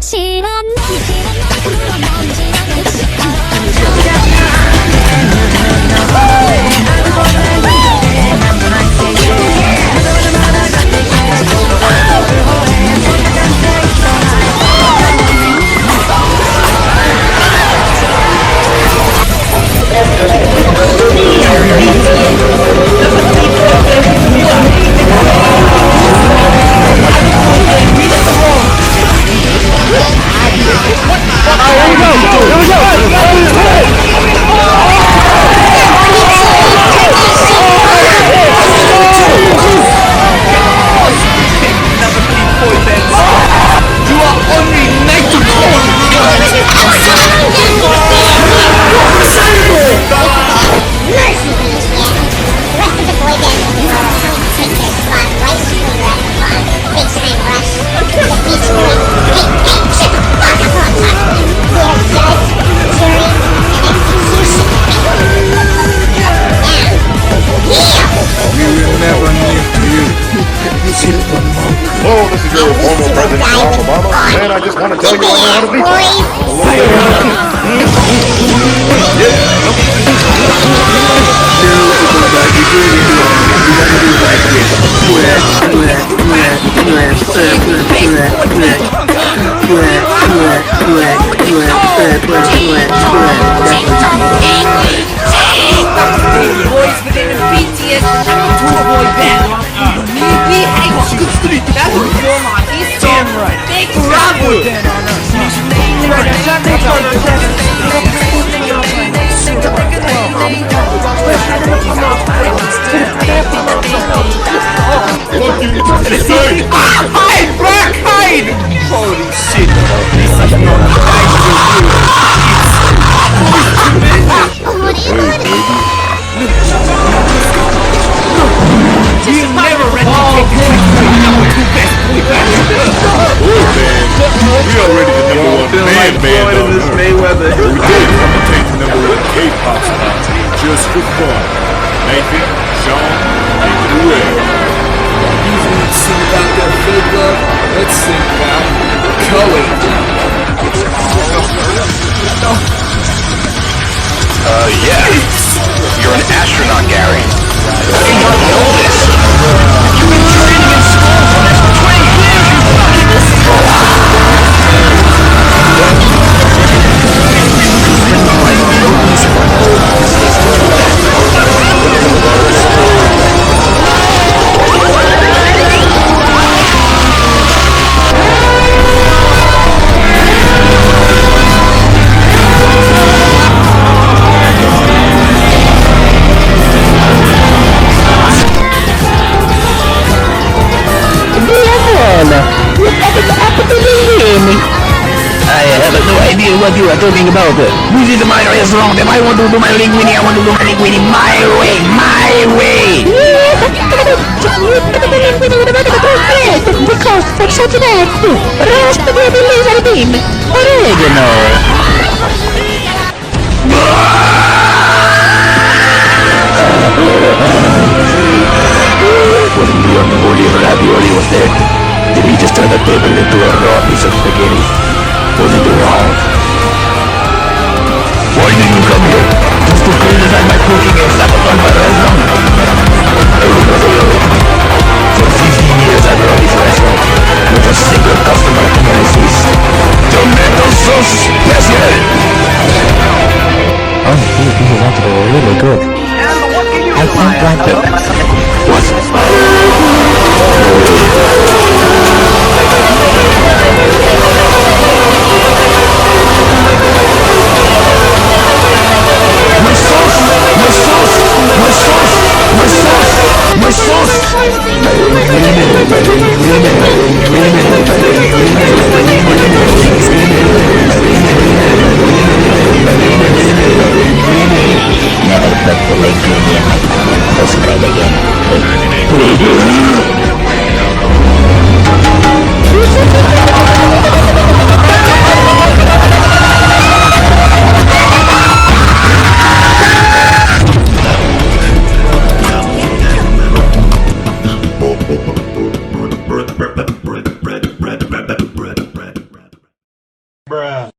知らない知らない感じHello, this is your former President Barack Obama, and I just want to tell you I know how to beat Boys within the BTS tour boy band. We hang on good street. That's what you're on. He's damn right. Big bravo then on us. Hide, Black, hide! Holy shit. You never read the We already the number one man band on Earth. Mayweather. We did commentate the number one K-pop star just for fun. Nathan, Sean, and Duet. These weeks sing about their fake love. Let's sing about Cully. Yeah. You're an astronaut, Gary. You don't know this. You've been training in school for this for 20 years, you I have no idea what you are talking about. This is my restaurant and I want to do my linguine. I want to do my linguine my way, my way. Because for Saturday, roast the baby laser beam. Oregano. When the unholy ravioli was dead, did he just turn the table into a raw piece of spaghetti? Was it wrong? Why did you come here? Just to criticize my cooking and sabotage my restaurant? For 15 years I've run this restaurant, with a single customer analysis. Tomato sauce special! Oh, these wanted are really good. I can't like it. What? Never put the linguine in my mouth. Let's try it again. Bruh.